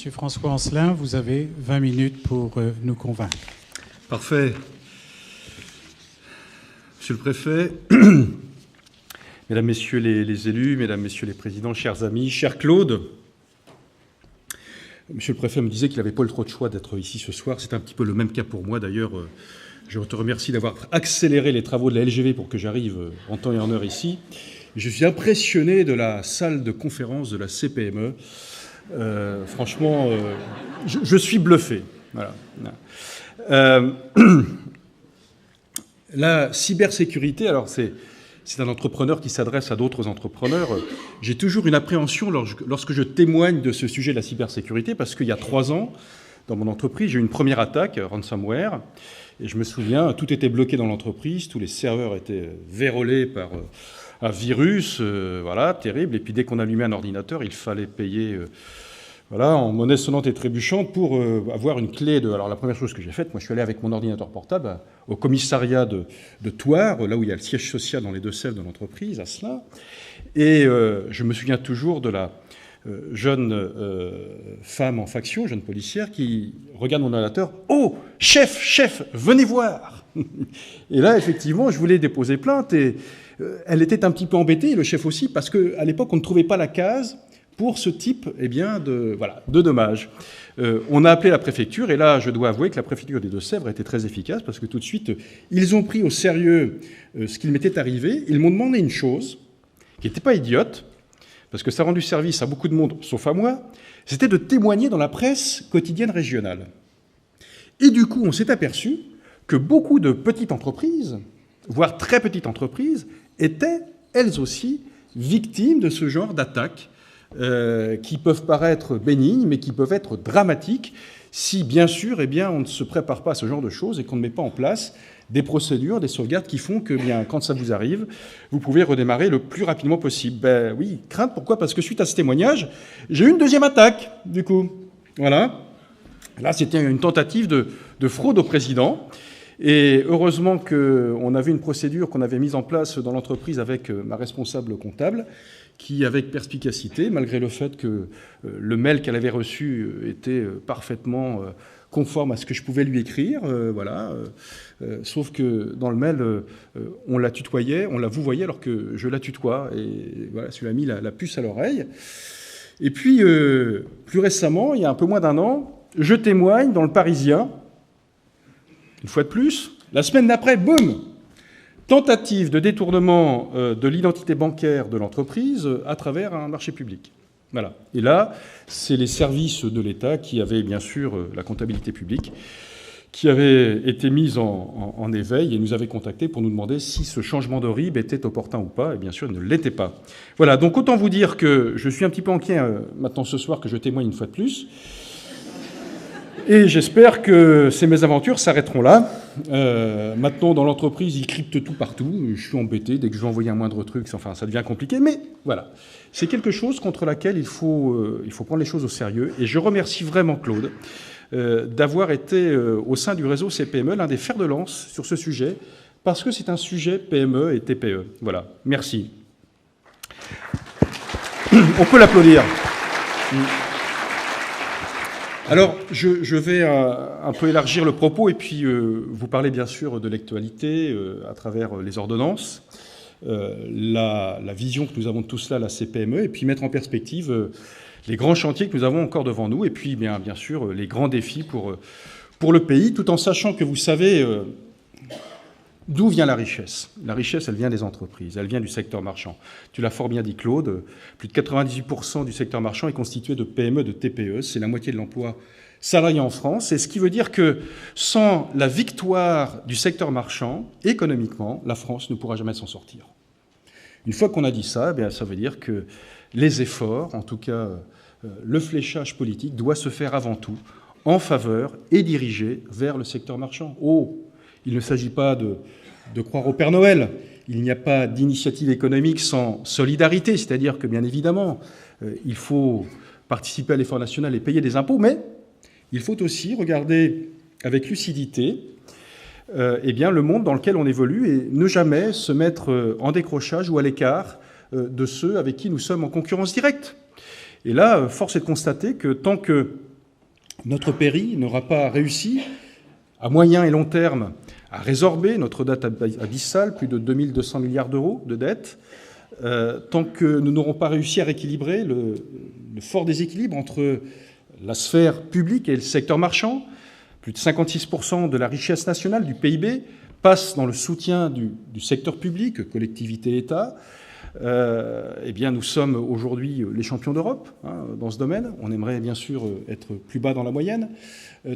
Monsieur François Ancelin, vous avez 20 minutes pour nous convaincre. Parfait. Monsieur le préfet, mesdames, messieurs les élus, mesdames, messieurs les présidents, chers amis, cher Claude, monsieur le préfet me disait qu'il n'avait pas trop de choix d'être ici ce soir. C'est un petit peu le même cas pour moi. D'ailleurs, je te remercie d'avoir accéléré les travaux de la LGV pour que j'arrive en temps et en heure ici. Je suis impressionné de la salle de conférence de la CPME. Franchement, je suis bluffé. Voilà. La cybersécurité, alors c'est un entrepreneur qui s'adresse à d'autres entrepreneurs. J'ai toujours une appréhension lorsque je témoigne de ce sujet de la cybersécurité, parce qu'il y a 3 ans, dans mon entreprise, j'ai eu une première attaque, ransomware, et je me souviens, tout était bloqué dans l'entreprise, tous les serveurs étaient vérolés par un virus, voilà, terrible, et puis dès qu'on allumait un ordinateur, il fallait payer... Voilà, en monnaie sonnante et trébuchante pour avoir une clé de... Alors la première chose que j'ai faite, moi je suis allé avec mon ordinateur portable au commissariat de Thouars, là où il y a le siège social dans les Deux-Sèvres de l'entreprise, à cela. Et je me souviens toujours de la jeune femme en faction, jeune policière, qui regarde mon ordinateur. « Oh, chef, venez voir !» Et là, effectivement, je voulais déposer plainte et elle était un petit peu embêtée, et le chef aussi, parce qu'à l'époque, on ne trouvait pas la case pour ce type de dommages. On a appelé la préfecture, et là, je dois avouer que la préfecture des Deux-Sèvres a été très efficace, parce que tout de suite, ils ont pris au sérieux ce qu'il m'était arrivé. Ils m'ont demandé une chose, qui n'était pas idiote, parce que ça a rendu service à beaucoup de monde, sauf à moi, c'était de témoigner dans la presse quotidienne régionale. Et du coup, on s'est aperçu que beaucoup de petites entreprises, voire très petites entreprises, étaient, elles aussi, victimes de ce genre d'attaques, qui peuvent paraître bénignes, mais qui peuvent être dramatiques si, bien sûr, on ne se prépare pas à ce genre de choses et qu'on ne met pas en place des procédures, des sauvegardes qui font que, quand ça vous arrive, vous pouvez redémarrer le plus rapidement possible. Oui, crainte, pourquoi ? Parce que suite à ce témoignage, j'ai eu une deuxième attaque, du coup. Voilà. Là, c'était une tentative de fraude au président. Et heureusement qu'on avait une procédure qu'on avait mise en place dans l'entreprise avec ma responsable comptable, qui, avec perspicacité, malgré le fait que le mail qu'elle avait reçu était parfaitement conforme à ce que je pouvais lui écrire, sauf que dans le mail, on la tutoyait, on la vouvoyait alors que je la tutoie, et voilà, celui-là a mis la puce à l'oreille. Et puis, plus récemment, il y a un peu moins d'1 an, je témoigne dans le Parisien, une fois de plus, la semaine d'après, boum, tentative de détournement de l'identité bancaire de l'entreprise à travers un marché public. Voilà. Et là, c'est les services de l'État qui avaient, bien sûr, la comptabilité publique, qui avaient été mis en éveil et nous avaient contactés pour nous demander si ce changement de RIB était opportun ou pas. Et bien sûr, il ne l'était pas. Voilà. Donc, autant vous dire que je suis un petit peu inquiet maintenant ce soir que je témoigne une fois de plus. Et j'espère que ces mésaventures s'arrêteront là. Maintenant, dans l'entreprise, ils cryptent tout partout. Je suis embêté. Dès que je vais envoyer un moindre truc, ça devient compliqué. Mais voilà, c'est quelque chose contre laquelle il faut prendre les choses au sérieux. Et je remercie vraiment Claude d'avoir été au sein du réseau CPME l'un des fers de lance sur ce sujet, parce que c'est un sujet PME et TPE. Voilà, merci. On peut l'applaudir. Alors, je vais un peu élargir le propos et puis vous parler bien sûr de l'actualité à travers les ordonnances, la vision que nous avons de tout cela, la CPME, et puis mettre en perspective les grands chantiers que nous avons encore devant nous, et puis bien sûr les grands défis pour le pays, tout en sachant que vous savez d'où vient la richesse. La richesse, elle vient des entreprises, elle vient du secteur marchand. Tu l'as fort bien dit, Claude, plus de 98% du secteur marchand est constitué de PME, de TPE, c'est la moitié de l'emploi salarié en France, et ce qui veut dire que sans la victoire du secteur marchand, économiquement, la France ne pourra jamais s'en sortir. Une fois qu'on a dit ça, ça veut dire que les efforts, en tout cas le fléchage politique, doit se faire avant tout en faveur et dirigé vers le secteur marchand. Il ne s'agit pas de croire au Père Noël. Il n'y a pas d'initiative économique sans solidarité, c'est-à-dire que, bien évidemment, il faut participer à l'effort national et payer des impôts, mais il faut aussi regarder avec lucidité le monde dans lequel on évolue et ne jamais se mettre en décrochage ou à l'écart de ceux avec qui nous sommes en concurrence directe. Et là, force est de constater que tant que notre pays n'aura pas réussi, à moyen et long terme, à résorber notre dette abyssale, plus de 2200 milliards d'euros de dette, tant que nous n'aurons pas réussi à rééquilibrer le fort déséquilibre entre la sphère publique et le secteur marchand. Plus de 56% de la richesse nationale, du PIB, passe dans le soutien du secteur public, collectivités, État. Eh bien, nous sommes aujourd'hui les champions d'Europe dans ce domaine. On aimerait bien sûr être plus bas dans la moyenne.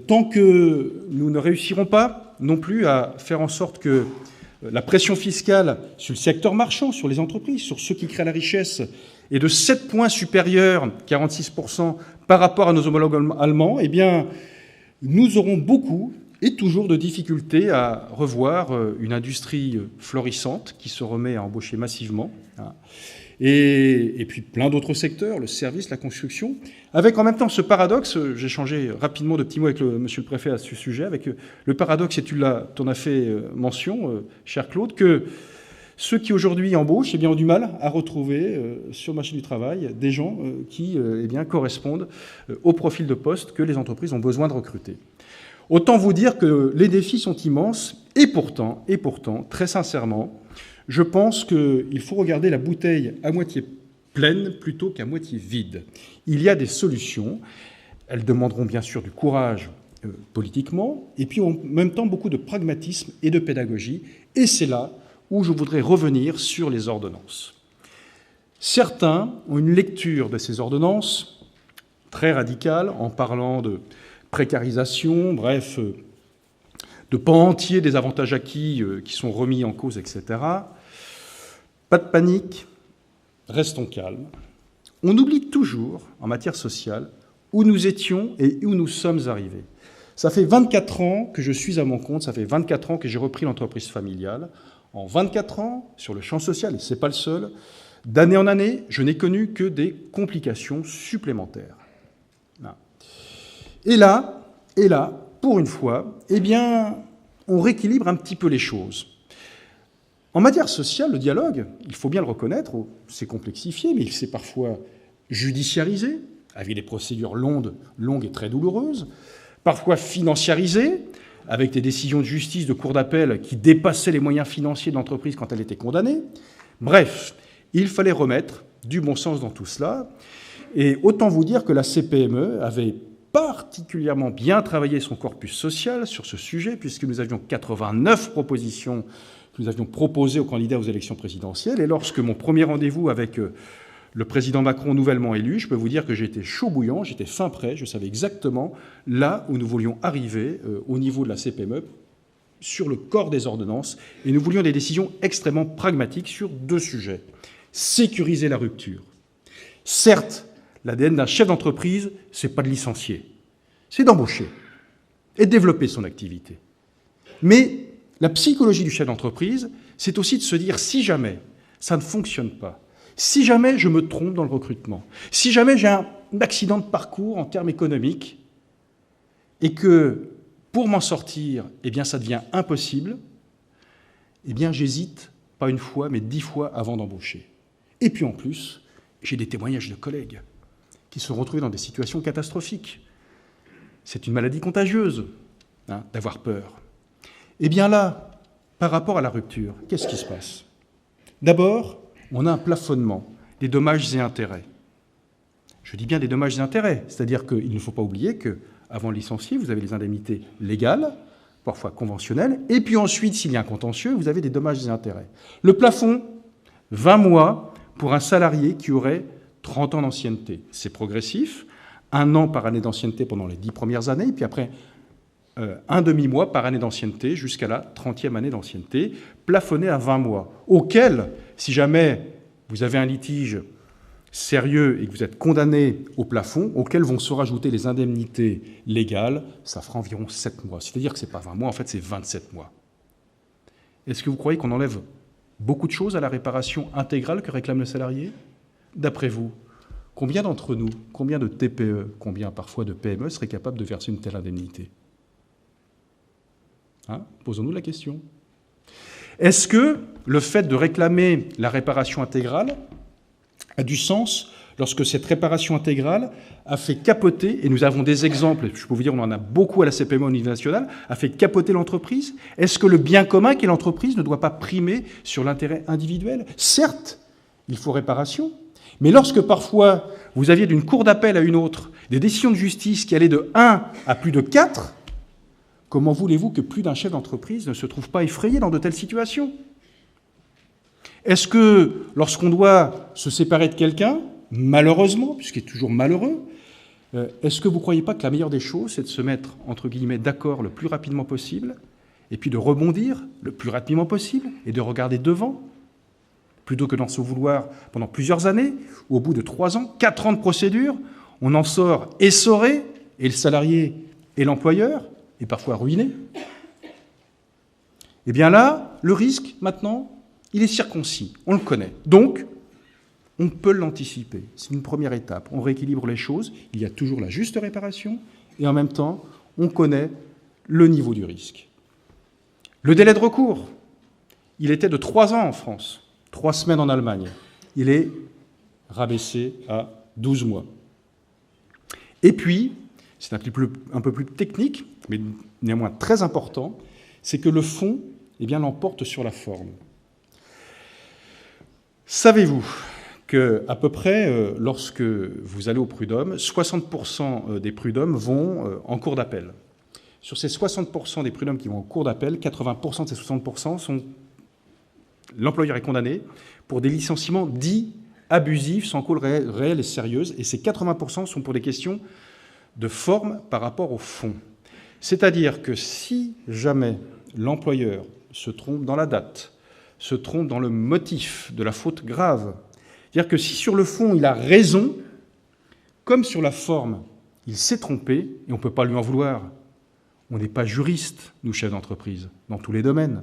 Tant que nous ne réussirons pas non plus à faire en sorte que la pression fiscale sur le secteur marchand, sur les entreprises, sur ceux qui créent la richesse, est de 7 points supérieure, 46%, par rapport à nos homologues allemands, eh bien, nous aurons beaucoup et toujours de difficultés à revoir une industrie florissante qui se remet à embaucher massivement. Et puis plein d'autres secteurs, le service, la construction, avec en même temps ce paradoxe, j'ai changé rapidement de petits mots avec monsieur le préfet à ce sujet, avec le paradoxe, et tu en as fait mention, cher Claude, que ceux qui aujourd'hui embauchent ont du mal à retrouver sur le marché du travail des gens qui correspondent au profil de poste que les entreprises ont besoin de recruter. Autant vous dire que les défis sont immenses, et pourtant, très sincèrement, je pense qu'il faut regarder la bouteille à moitié pleine plutôt qu'à moitié vide. Il y a des solutions. Elles demanderont bien sûr du courage politiquement, et puis en même temps beaucoup de pragmatisme et de pédagogie. Et c'est là où je voudrais revenir sur les ordonnances. Certains ont une lecture de ces ordonnances très radicale en parlant de précarisation, bref, de pans entiers des avantages acquis qui sont remis en cause, etc. Pas de panique, restons calmes. On oublie toujours, en matière sociale, où nous étions et où nous sommes arrivés. Ça fait 24 ans que je suis à mon compte, ça fait 24 ans que j'ai repris l'entreprise familiale. En 24 ans, sur le champ social, et ce n'est pas le seul, d'année en année, je n'ai connu que des complications supplémentaires. Et là, pour une fois, on rééquilibre un petit peu les choses. En matière sociale, le dialogue, il faut bien le reconnaître, c'est complexifié, mais il s'est parfois judiciarisé, avec des procédures longues et très douloureuses, parfois financiarisé, avec des décisions de justice de cour d'appel qui dépassaient les moyens financiers de l'entreprise quand elle était condamnée. Bref, il fallait remettre du bon sens dans tout cela. Et autant vous dire que la CPME avait particulièrement bien travaillé son corpus social sur ce sujet, puisque nous avions 89 propositions que nous avions proposées aux candidats aux élections présidentielles. Et lorsque mon premier rendez-vous avec le président Macron nouvellement élu, je peux vous dire que j'étais chaud bouillant, j'étais fin prêt, je savais exactement là où nous voulions arriver au niveau de la CPME, sur le corps des ordonnances, et nous voulions des décisions extrêmement pragmatiques sur 2 sujets. Sécuriser la rupture. Certes, l'ADN d'un chef d'entreprise, ce n'est pas de licencier, c'est d'embaucher et de développer son activité. Mais la psychologie du chef d'entreprise, c'est aussi de se dire, si jamais ça ne fonctionne pas, si jamais je me trompe dans le recrutement, si jamais j'ai un accident de parcours en termes économiques, et que pour m'en sortir, ça devient impossible, j'hésite, pas une fois, mais 10 fois avant d'embaucher. Et puis en plus, j'ai des témoignages de collègues qui se sont retrouvés dans des situations catastrophiques. C'est une maladie contagieuse, d'avoir peur. Là, par rapport à la rupture, qu'est-ce qui se passe? D'abord, on a un plafonnement des dommages et intérêts. Je dis bien des dommages et intérêts, c'est-à-dire qu'il ne faut pas oublier qu'avant le licencié, vous avez les indemnités légales, parfois conventionnelles, et puis ensuite, s'il y a un contentieux, vous avez des dommages et intérêts. Le plafond, 20 mois pour un salarié qui aurait 30 ans d'ancienneté. C'est progressif, 1 an par année d'ancienneté pendant les 10 premières années, et puis après, un demi-mois par année d'ancienneté jusqu'à la 30e année d'ancienneté, plafonné à 20 mois, auquel, si jamais vous avez un litige sérieux et que vous êtes condamné au plafond, auquel vont se rajouter les indemnités légales, ça fera environ 7 mois. C'est-à-dire que ce n'est pas 20 mois, en fait, c'est 27 mois. Est-ce que vous croyez qu'on enlève beaucoup de choses à la réparation intégrale que réclame le salarié? D'après vous, combien d'entre nous, combien de TPE, combien parfois de PME seraient capables de verser une telle indemnité? Posons-nous la question. Est-ce que le fait de réclamer la réparation intégrale a du sens lorsque cette réparation intégrale a fait capoter, et nous avons des exemples, je peux vous dire on en a beaucoup à la CPME au niveau national, a fait capoter l'entreprise? Est-ce que le bien commun qu'est l'entreprise ne doit pas primer sur l'intérêt individuel? Certes, il faut réparation, mais lorsque parfois vous aviez d'une cour d'appel à une autre des décisions de justice qui allaient de 1 à plus de 4, comment voulez-vous que plus d'un chef d'entreprise ne se trouve pas effrayé dans de telles situations? Est-ce que lorsqu'on doit se séparer de quelqu'un, malheureusement, puisqu'il est toujours malheureux, est-ce que vous ne croyez pas que la meilleure des choses, c'est de se mettre, entre guillemets, d'accord le plus rapidement possible, et puis de rebondir le plus rapidement possible, et de regarder devant, plutôt que d'en se vouloir pendant plusieurs années, où au bout de 3 ans, 4 ans de procédure, on en sort essoré, et le salarié et l'employeur, et parfois ruiné? Eh bien là, le risque, maintenant, il est circoncis, on le connaît. Donc, on peut l'anticiper. C'est une première étape. On rééquilibre les choses, il y a toujours la juste réparation, et en même temps, on connaît le niveau du risque. Le délai de recours, il était de 3 ans en France, 3 semaines en Allemagne. Il est rabaissé à 12 mois. Et puis, c'est un peu plus technique, mais néanmoins très important, c'est que le fond, eh bien, l'emporte sur la forme. Savez-vous qu'à peu près, lorsque vous allez au prud'homme, 60% des prud'hommes vont en cour d'appel. Sur ces 60% des prud'hommes qui vont en cour d'appel, 80% de ces 60% sont... L'employeur est condamné pour des licenciements dits abusifs, sans cause réelle et sérieuse, et ces 80% sont pour des questions de forme par rapport au fond. C'est-à-dire que si jamais l'employeur se trompe dans la date, se trompe dans le motif de la faute grave, c'est-à-dire que si sur le fond il a raison, comme sur la forme il s'est trompé, et on ne peut pas lui en vouloir. On n'est pas juriste, nous chefs d'entreprise, dans tous les domaines,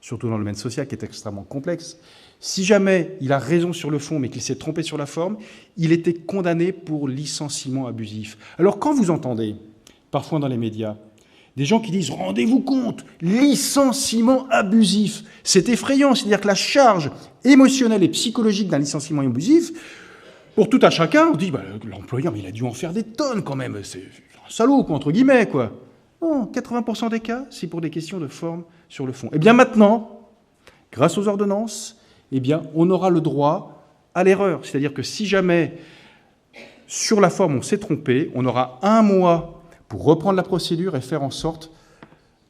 surtout dans le domaine social qui est extrêmement complexe. Si jamais il a raison sur le fond mais qu'il s'est trompé sur la forme, il était condamné pour licenciement abusif. Alors quand vous entendez, parfois dans les médias, des gens qui disent « rendez-vous compte, licenciement abusif », c'est effrayant, c'est-à-dire que la charge émotionnelle et psychologique d'un licenciement abusif, pour tout un chacun, on dit bah, « l'employeur, il a dû en faire des tonnes quand même, c'est un salaud, quoi, entre guillemets, quoi ». Non, 80% des cas, c'est pour des questions de forme sur le fond. Et bien maintenant, grâce aux ordonnances, eh bien, on aura le droit à l'erreur. C'est-à-dire que si jamais, sur la forme, on s'est trompé, on aura 1 mois pour reprendre la procédure et faire en sorte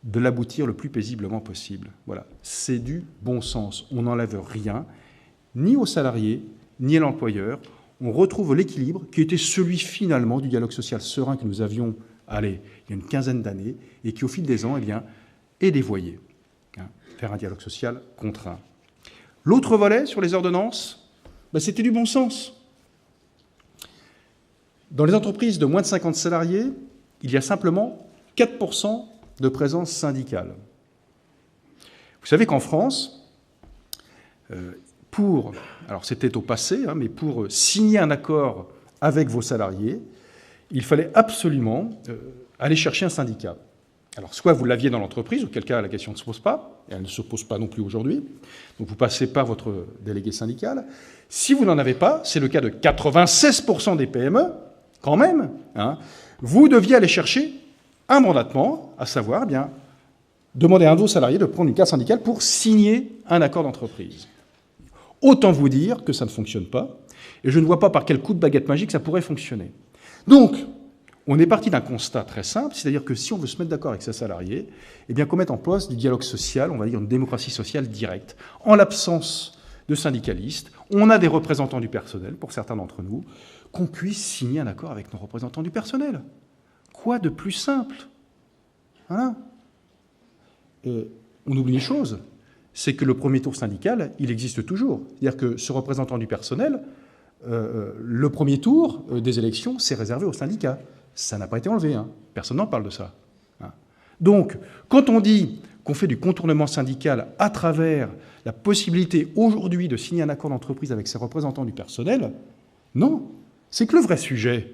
de l'aboutir le plus paisiblement possible. Voilà, c'est du bon sens. On n'enlève rien, ni aux salariés, ni à l'employeur. On retrouve l'équilibre qui était celui finalement du dialogue social serein que nous avions, il y a une quinzaine d'années, et qui au fil des ans, eh bien, est dévoyé vers un dialogue social contraint. L'autre volet sur les ordonnances, c'était du bon sens. Dans les entreprises de moins de 50 salariés, il y a simplement 4% de présence syndicale. Vous savez qu'en France, alors c'était au passé, mais pour signer un accord avec vos salariés, il fallait absolument aller chercher un syndicat. Alors soit vous l'aviez dans l'entreprise, auquel cas la question ne se pose pas, et elle ne se pose pas non plus aujourd'hui, donc vous passez par votre délégué syndical. Si vous n'en avez pas, c'est le cas de 96% des PME, quand même, vous deviez aller chercher un mandatement, à savoir, demander à un de vos salariés de prendre une carte syndicale pour signer un accord d'entreprise. Autant vous dire que ça ne fonctionne pas, et je ne vois pas par quel coup de baguette magique ça pourrait fonctionner. Donc, on est parti d'un constat très simple, c'est-à-dire que si on veut se mettre d'accord avec ses salariés, eh bien qu'on mette en place du dialogue social, on va dire une démocratie sociale directe. En l'absence de syndicalistes, on a des représentants du personnel, pour certains d'entre nous, qu'on puisse signer un accord avec nos représentants du personnel. Quoi de plus simple? Voilà. On oublie une chose, c'est que le premier tour syndical, il existe toujours. C'est-à-dire que ce représentant du personnel, le premier tour des élections, c'est réservé aux syndicats. Ça n'a pas été enlevé. Personne n'en parle de ça. Donc, quand on dit qu'on fait du contournement syndical à travers la possibilité aujourd'hui de signer un accord d'entreprise avec ses représentants du personnel, non. C'est que le vrai sujet,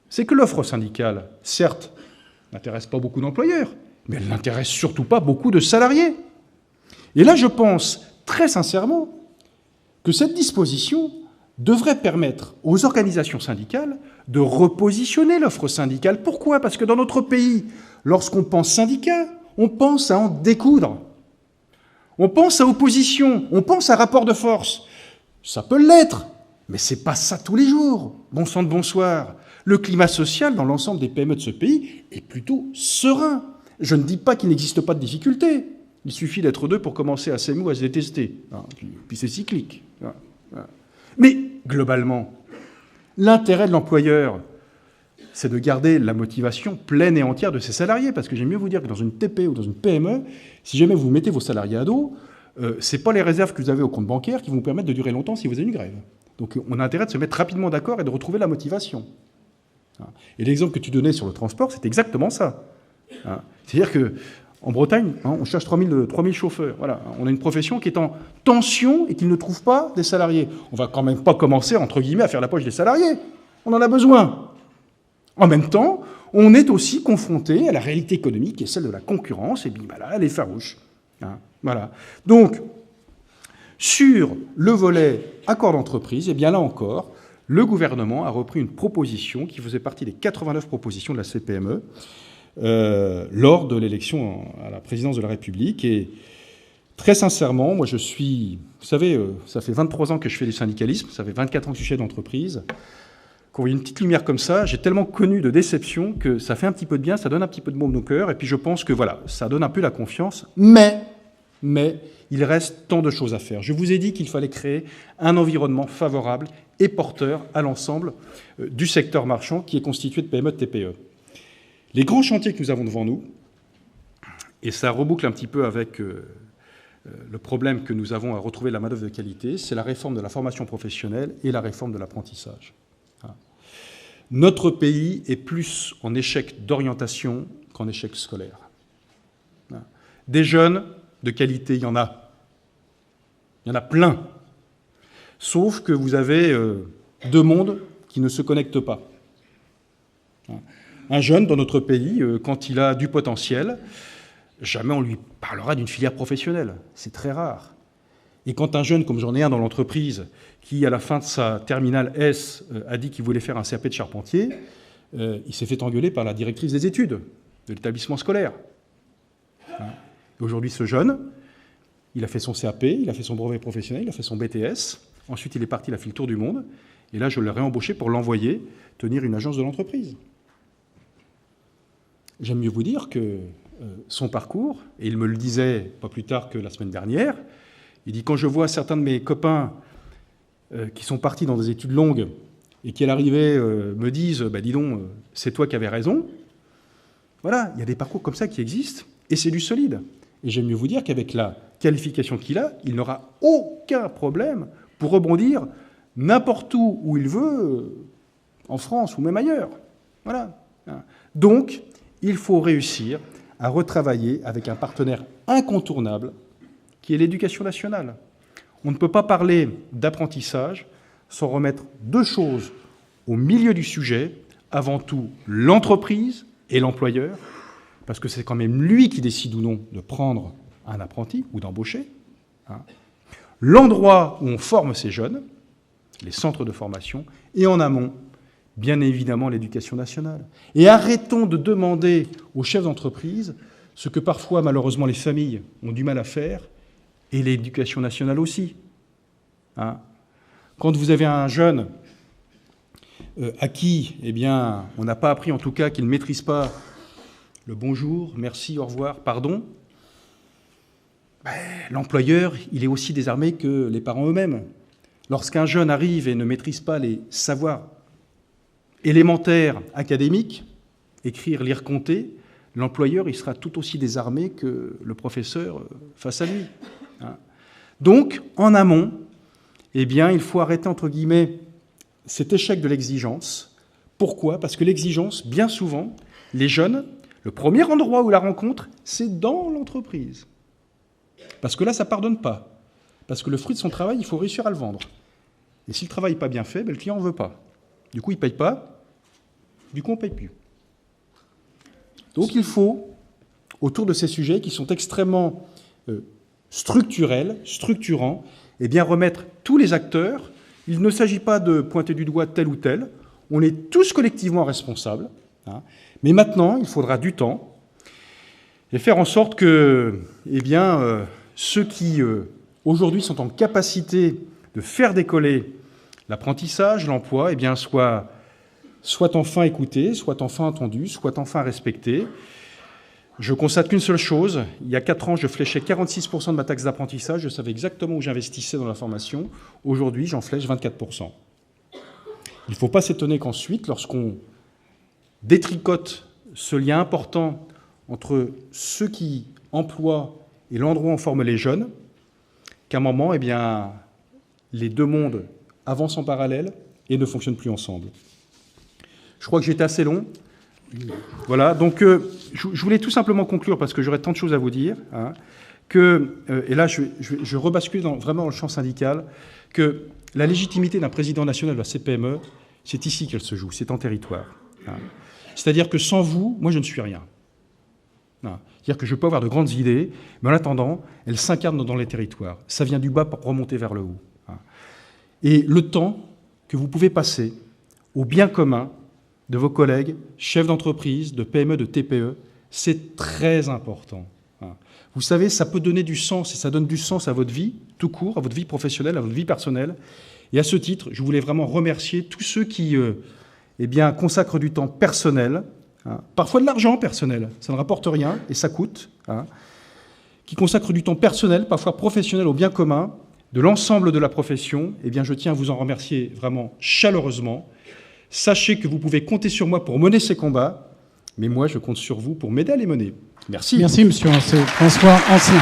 c'est que l'offre syndicale, certes, n'intéresse pas beaucoup d'employeurs, mais elle n'intéresse surtout pas beaucoup de salariés. Et là, je pense très sincèrement que cette disposition devrait permettre aux organisations syndicales de repositionner l'offre syndicale. Pourquoi? Parce que dans notre pays, lorsqu'on pense syndicat, on pense à en découdre. On pense à opposition, on pense à rapport de force. Ça peut l'être, mais c'est pas ça tous les jours. Bon sang de bonsoir. Le climat social dans l'ensemble des PME de ce pays est plutôt serein. Je ne dis pas qu'il n'existe pas de difficultés. Il suffit d'être deux pour commencer à s'aimer ou à se détester. Puis c'est cyclique. Mais globalement, l'intérêt de l'employeur, c'est de garder la motivation pleine et entière de ses salariés. Parce que j'aime mieux vous dire que dans une TPE ou dans une PME, si jamais vous mettez vos salariés à dos, ce n'est pas les réserves que vous avez au compte bancaire qui vont vous permettre de durer longtemps si vous avez une grève. Donc on a intérêt de se mettre rapidement d'accord et de retrouver la motivation. Et l'exemple que tu donnais sur le transport, c'est exactement ça. C'est-à-dire qu'en Bretagne, on cherche 3000 chauffeurs. Voilà. On a une profession qui est en tension et qui ne trouve pas des salariés. On ne va quand même pas commencer, entre guillemets, à faire la poche des salariés. On en a besoin. En même temps, on est aussi confronté à la réalité économique qui est celle de la concurrence, et bien là, elle est farouche. Voilà. Donc, sur le volet accord d'entreprise, et bien là encore, le gouvernement a repris une proposition qui faisait partie des 89 propositions de la CPME lors de l'élection à la présidence de la République. Et très sincèrement, moi je suis... Vous savez, ça fait 23 ans que je fais du syndicalisme, ça fait 24 ans que je suis chef d'entreprise. Quand il y a une petite lumière comme ça, j'ai tellement connu de déception que ça fait un petit peu de bien, ça donne un petit peu de baume au cœur, et puis je pense que voilà, ça donne un peu la confiance, mais il reste tant de choses à faire. Je vous ai dit qu'il fallait créer un environnement favorable et porteur à l'ensemble du secteur marchand qui est constitué de PME et de TPE. Les grands chantiers que nous avons devant nous, et ça reboucle un petit peu avec le problème que nous avons à retrouver la main-d'œuvre de qualité, c'est la réforme de la formation professionnelle et la réforme de l'apprentissage. Notre pays est plus en échec d'orientation qu'en échec scolaire. Des jeunes de qualité, il y en a. Il y en a plein. Sauf que vous avez deux mondes qui ne se connectent pas. Un jeune dans notre pays, quand il a du potentiel, jamais on lui parlera d'une filière professionnelle. C'est très rare. Et quand un jeune, comme j'en ai un dans l'entreprise, qui, à la fin de sa terminale S, a dit qu'il voulait faire un CAP de charpentier, il s'est fait engueuler par la directrice des études de l'établissement scolaire. Et aujourd'hui, ce jeune, il a fait son CAP, il a fait son brevet professionnel, il a fait son BTS. Ensuite, il est parti, il a fait le tour du monde. Et là, je l'ai réembauché pour l'envoyer tenir une agence de l'entreprise. J'aime mieux vous dire que son parcours, et il me le disait pas plus tard que la semaine dernière, il dit, quand je vois certains de mes copains qui sont partis dans des études longues et qui, à l'arrivée, me disent, dis donc, c'est toi qui avais raison. Voilà, il y a des parcours comme ça qui existent, et c'est du solide. Et j'aime mieux vous dire qu'avec la qualification qu'il a, il n'aura aucun problème pour rebondir n'importe où il veut, en France ou même ailleurs. Voilà. Donc, il faut réussir à retravailler avec un partenaire incontournable qui est l'éducation nationale. On ne peut pas parler d'apprentissage sans remettre deux choses au milieu du sujet, avant tout l'entreprise et l'employeur, parce que c'est quand même lui qui décide ou non de prendre un apprenti ou d'embaucher. L'endroit où on forme ces jeunes, les centres de formation, et en amont, bien évidemment, l'éducation nationale. Et arrêtons de demander aux chefs d'entreprise ce que parfois, malheureusement, les familles ont du mal à faire, et l'éducation nationale aussi. Quand vous avez un jeune à qui, on n'a pas appris en tout cas qu'il ne maîtrise pas le bonjour, merci, au revoir, pardon, l'employeur, il est aussi désarmé que les parents eux-mêmes. Lorsqu'un jeune arrive et ne maîtrise pas les savoirs élémentaires académiques, écrire, lire, compter, l'employeur, il sera tout aussi désarmé que le professeur face à lui. Donc, en amont, il faut arrêter, entre guillemets, cet échec de l'exigence. Pourquoi? Parce que l'exigence, bien souvent, les jeunes, le premier endroit où la rencontre, c'est dans l'entreprise. Parce que là, ça ne pardonne pas. Parce que le fruit de son travail, il faut réussir à le vendre. Et si le travail n'est pas bien fait, le client ne veut pas. Du coup, il ne paye pas. Du coup, on ne paye plus. Donc, il faut, autour de ces sujets qui sont extrêmement structurels, structurants, remettre tous les acteurs Il ne s'agit pas de pointer du doigt tel ou tel. On est tous collectivement responsables. Hein. Mais maintenant, il faudra du temps et faire en sorte que ceux qui, aujourd'hui, sont en capacité de faire décoller l'apprentissage, l'emploi, soient enfin écoutés, soient enfin entendus, soient enfin respectés. Je constate qu'une seule chose, il y a 4 ans, je fléchais 46% de ma taxe d'apprentissage, je savais exactement où j'investissais dans la formation. Aujourd'hui, j'en flèche 24%. Il ne faut pas s'étonner qu'ensuite, lorsqu'on détricote ce lien important entre ceux qui emploient et l'endroit où on forme les jeunes, qu'à un moment, les deux mondes avancent en parallèle et ne fonctionnent plus ensemble. Je crois que j'ai été assez long. Voilà, donc je voulais tout simplement conclure, parce que j'aurais tant de choses à vous dire, hein, et là je rebascule vraiment dans le champ syndical, que la légitimité d'un président national de la CPME, c'est ici qu'elle se joue, c'est en territoire. Hein. C'est-à-dire que sans vous, moi je ne suis rien. Hein. C'est-à-dire que je peux avoir de grandes idées, mais en attendant, elles s'incarnent dans les territoires. Ça vient du bas pour remonter vers le haut. Hein. Et le temps que vous pouvez passer au bien commun de vos collègues, chefs d'entreprise, de PME, de TPE, c'est très important. Vous savez, ça peut donner du sens, et ça donne du sens à votre vie, tout court, à votre vie professionnelle, à votre vie personnelle. Et à ce titre, je voulais vraiment remercier tous ceux qui consacrent du temps personnel, hein, parfois de l'argent personnel, ça ne rapporte rien et ça coûte, hein, qui consacrent du temps personnel, parfois professionnel au bien commun, de l'ensemble de la profession. Je tiens à vous en remercier vraiment chaleureusement. Sachez que vous pouvez compter sur moi pour mener ces combats, mais moi, je compte sur vous pour m'aider à les mener. Merci. Merci, monsieur François Ancelin.